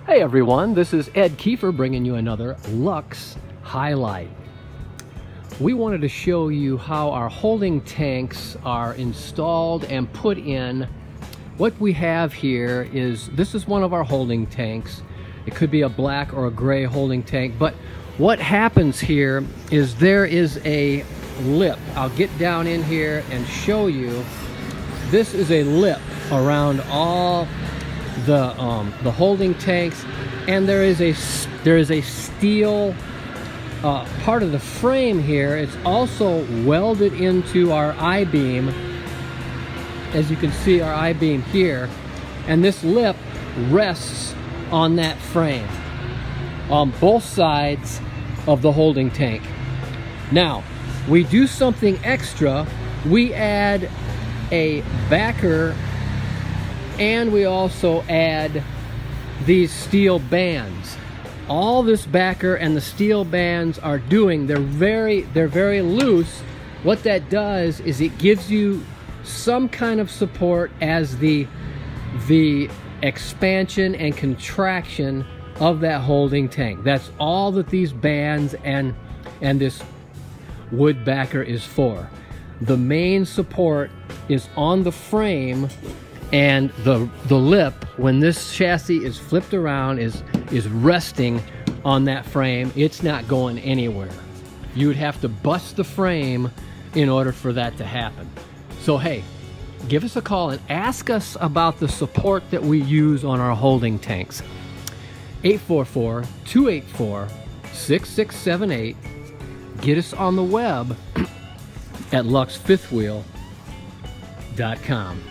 Hey everyone, this is Ed Kiefer bringing you another Luxe highlight. We wanted to show you how our holding tanks are installed and put in. What we have here is, this is one of our holding tanks. It could be a black or a gray holding tank, but what happens here is there is a lip. I'll get down in here and show you. This is a lip around all the holding tanks, and there is a steel part of the frame here. It's also welded into our I-beam, as you can see our I-beam here, and this lip rests on that frame on both sides of the holding tank. Now we do something extra. We add a backer, and we also add these steel bands. All this backer and the steel bands are doing, they're very loose. What that does is it gives you some kind of support as the expansion and contraction of that holding tank. That's all that these bands and this wood backer is for. The main support is on the frame, and the lip, when this chassis is flipped around, is resting on that frame. It's not going anywhere. You would have to bust the frame in order for that to happen. So hey, give us a call and ask us about the support that we use on our holding tanks. 844-284-6678. Get us on the web at luxefifthwheel.com.